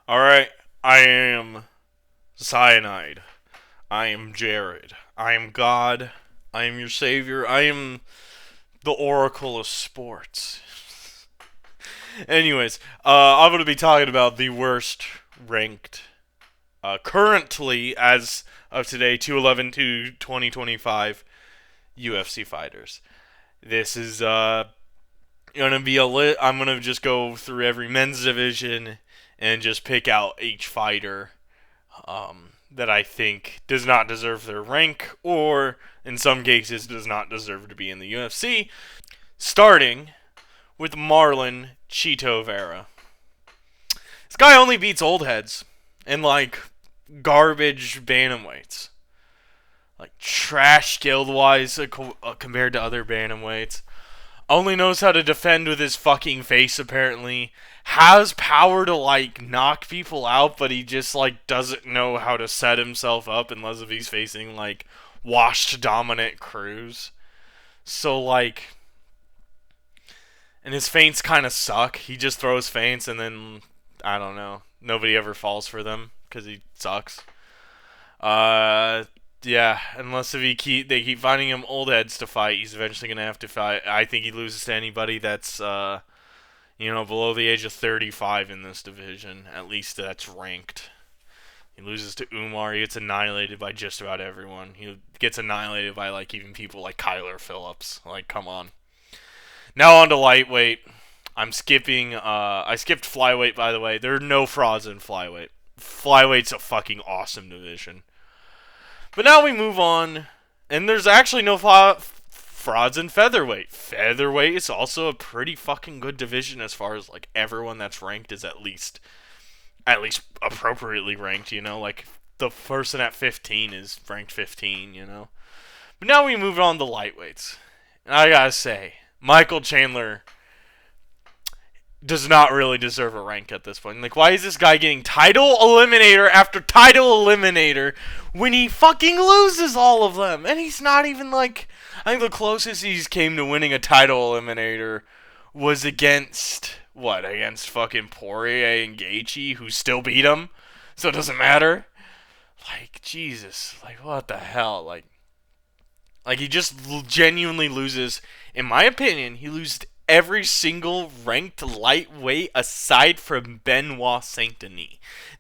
Alright, I am Cyanide. I am Jared. I am God. I am your savior. I am the oracle of sports. Anyways, I'm going to be talking about the worst ranked, currently, as of today, 211 to 2025 UFC fighters. This is gonna be I'm gonna just go through every men's division and just pick out each fighter that I think does not deserve their rank, or in some cases does not deserve to be in the UFC. Starting with Marlon Chito Vera. This guy only beats old heads and like garbage bantamweights, like trash skilled wise compared to other bantamweights. Only knows how to defend with his fucking face, apparently. Has power to, like, knock people out, but he just, like, doesn't know how to set himself up unless if he's facing, like, washed Dominic Cruz. So, like, and his feints kind of suck. He just throws feints and then, I don't know. Nobody ever falls for them because he sucks. Uh, yeah, unless if they keep finding him old heads to fight, he's eventually gonna have to fight. I think he loses to anybody that's below the age of 35 in this division. At least that's ranked. He loses to Umar. He gets annihilated by just about everyone. He gets annihilated by like even people like Kyler Phillips. Like, come on. Now on to lightweight. I'm skipping. I skipped flyweight, by the way. There are no frauds in flyweight. Flyweight's a fucking awesome division. But now we move on, and there's actually no frauds in featherweight. Featherweight is also a pretty fucking good division as far as like everyone that's ranked is at least appropriately ranked. Like the person at 15 is ranked 15. But now we move on to lightweights, and I gotta say, Michael Chandler does not really deserve a rank at this point. Like, why is this guy getting title eliminator after title eliminator when he fucking loses all of them? And he's not even like, I think the closest he's came to winning a title eliminator was against against fucking Poirier and Gaethje, who still beat him. So it doesn't matter. Like, Jesus, like what the hell? Like he just genuinely loses. In my opinion, he loses every single ranked lightweight aside from Benoit Saint Denis.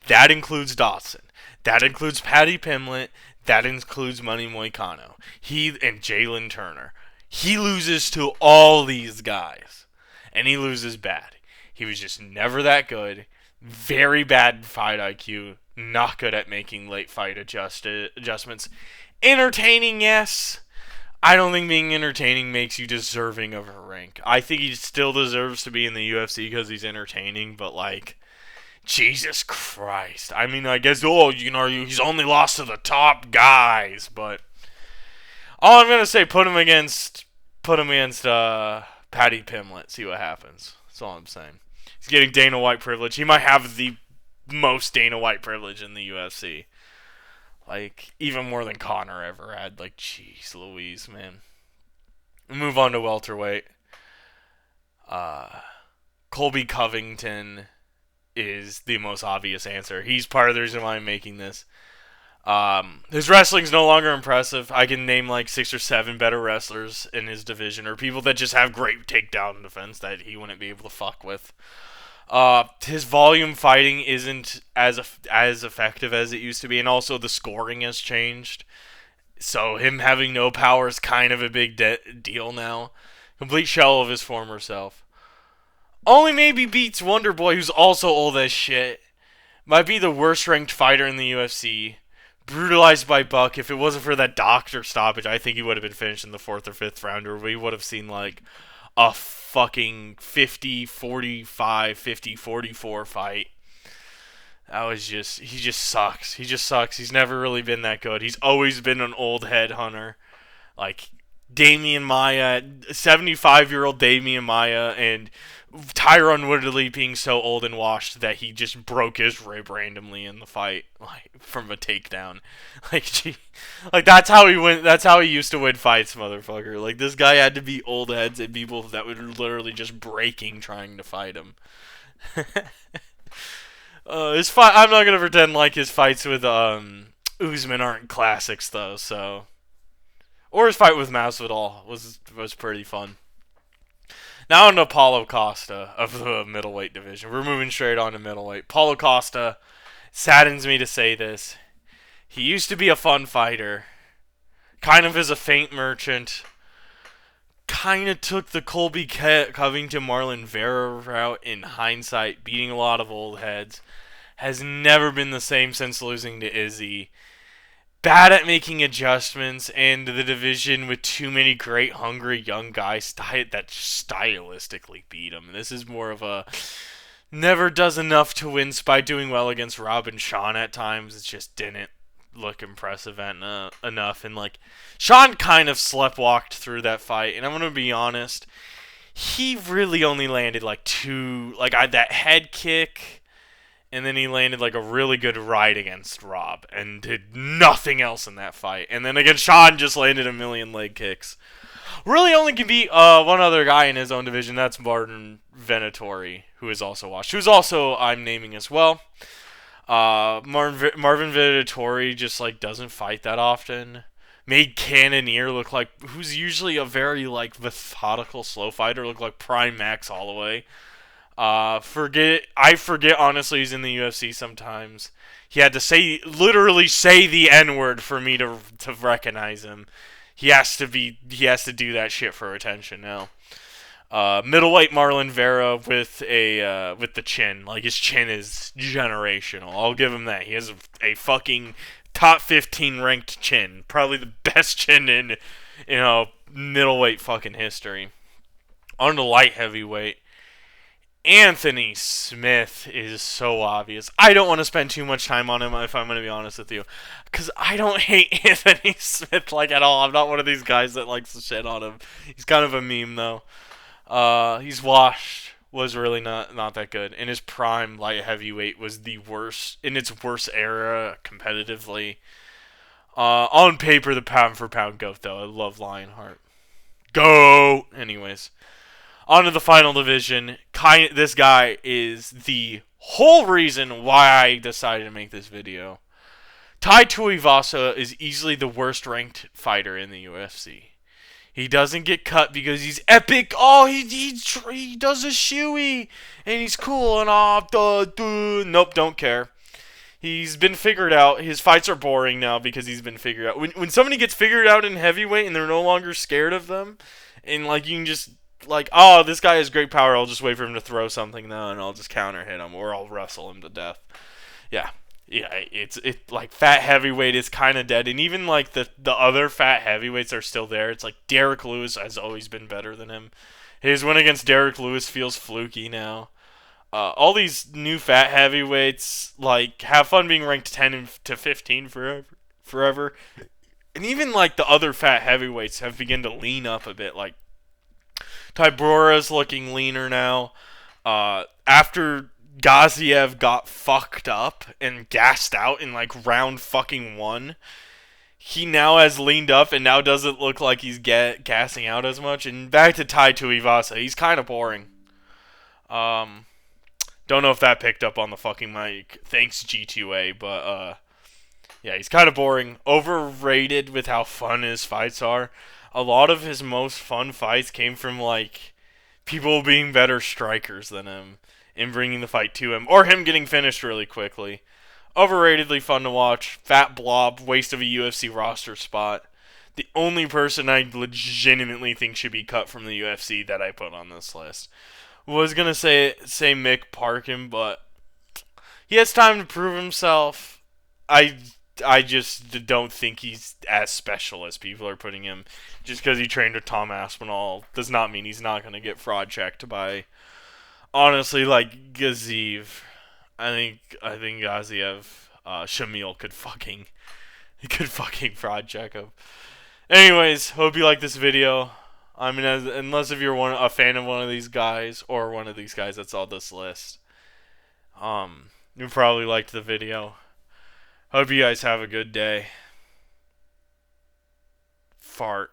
That includes Dawson. That includes Paddy Pimblett. That includes Money Moicano. He and Jalen Turner. He loses to all these guys. And he loses bad. He was just never that good. Very bad fight IQ. Not good at making late fight adjustments. Entertaining, yes. I don't think being entertaining makes you deserving of a rank. I think he still deserves to be in the UFC because he's entertaining, but like, Jesus Christ. I mean, I guess, he's only lost to the top guys, but all I'm gonna say, put him against Paddy Pimblett. See what happens. That's all I'm saying. He's getting Dana White privilege. He might have the most Dana White privilege in the UFC. Like, even more than Connor ever had. Like, jeez Louise, man. We'll move on to welterweight. Colby Covington is the most obvious answer. He's part of the reason why I'm making this. His wrestling's no longer impressive. I can name like 6 or 7 better wrestlers in his division, or people that just have great takedown defense that he wouldn't be able to fuck with. His volume fighting isn't as effective as it used to be, and also the scoring has changed. So him having no power is kind of a big deal now. Complete shell of his former self. Only maybe beats Wonderboy, who's also old as shit. Might be the worst ranked fighter in the UFC. Brutalized by Buck. If it wasn't for that doctor stoppage, I think he would have been finished in the 4th or 5th round, or we would have seen like a fucking 50-45, 50-44 fight. He just sucks. He just sucks. He's never really been that good. He's always been an old head hunter. Like Damian Maia, 75-year-old Damian Maia, and Tyron Woodley being so old and washed that he just broke his rib randomly in the fight, like from a takedown. Like, gee, like that's how he went. That's how he used to win fights, motherfucker. Like this guy had to be old heads and people that were literally just breaking trying to fight him. His fight. I'm not gonna pretend like his fights with Usman aren't classics though. So, or his fight with Masvidal was pretty fun. Now on to Paulo Costa of the middleweight division. We're moving straight on to middleweight. Paulo Costa, saddens me to say this. He used to be a fun fighter, kind of as a feint merchant. Kind of took the Colby Covington Marlon Vera route in hindsight, beating a lot of old heads. Has never been the same since losing to Izzy. Bad at making adjustments, and the division with too many great, hungry young guys that stylistically beat him. This is more of a never does enough to win by doing well against Rob and Sean at times. It just didn't look impressive enough. And, like, Sean kind of sleptwalked through that fight, and I'm going to be honest, he really only landed, like, that head kick, and then he landed like a really good right against Rob and did nothing else in that fight. And then against Sean, just landed a million leg kicks. Really only can beat one other guy in his own division. That's Martin Venatori, who is also watched. Who's also I'm naming as well. Marvin Venatori just like doesn't fight that often. Made Cannonier look like, who's usually a very like methodical slow fighter, look like Prime Max Holloway. I forget honestly he's in the UFC sometimes. He had to literally say the N-word for me to recognize him. He has to do that shit for attention now. Middleweight Marlon Vera with the chin. Like, his chin is generational. I'll give him that. He has a fucking top 15 ranked chin. Probably the best chin in middleweight fucking history. On to light heavyweight. Anthony Smith is so obvious. I don't want to spend too much time on him if I'm going to be honest with you. Because I don't hate Anthony Smith like at all. I'm not one of these guys that likes to shit on him. He's kind of a meme though. He's washed. Was really not that good. In his prime, light heavyweight was the worst. In its worst era competitively. On paper, the pound for pound GOAT though. I love Lionheart. GOAT! Anyways. On to the final division. This guy is the whole reason why I decided to make this video. Tai Tuivasa is easily the worst ranked fighter in the UFC. He doesn't get cut because he's epic. Oh, he does a shoey and he's cool and nope, don't care. He's been figured out. His fights are boring now because he's been figured out. When somebody gets figured out in heavyweight and they're no longer scared of them, and like you can just like, oh, this guy has great power, I'll just wait for him to throw something now and I'll just counter hit him or I'll wrestle him to death. Yeah, it's like fat heavyweight is kind of dead, and even like the other fat heavyweights are still there. It's like Derek Lewis has always been better than him. His win against Derek Lewis feels fluky now. All these new fat heavyweights like have fun being ranked 10 to 15 forever. And even like the other fat heavyweights have begun to lean up a bit, like Tybora's looking leaner now. After Gaziev got fucked up and gassed out in like round fucking 1, he now has leaned up and now doesn't look like he's gassing out as much. And back to Tai Tuivasa, he's kind of boring. Don't know if that picked up on the fucking mic. Thanks G2A, but yeah, he's kind of boring. Overrated with how fun his fights are. A lot of his most fun fights came from, like, people being better strikers than him and bringing the fight to him, or him getting finished really quickly. Overratedly fun to watch. Fat blob, waste of a UFC roster spot. The only person I legitimately think should be cut from the UFC that I put on this list. Was going to say Mick Parkin, but he has time to prove himself. I just don't think he's as special as people are putting him. Just because he trained with Tom Aspinall does not mean he's not going to get fraud checked by, honestly, like Gaziev. I think Gaziev, Shamil could fucking fraud check him. Anyways, hope you like this video. I mean, unless if you're a fan of one of these guys or one of these guys that's on this list, you probably liked the video. Hope you guys have a good day. Fart.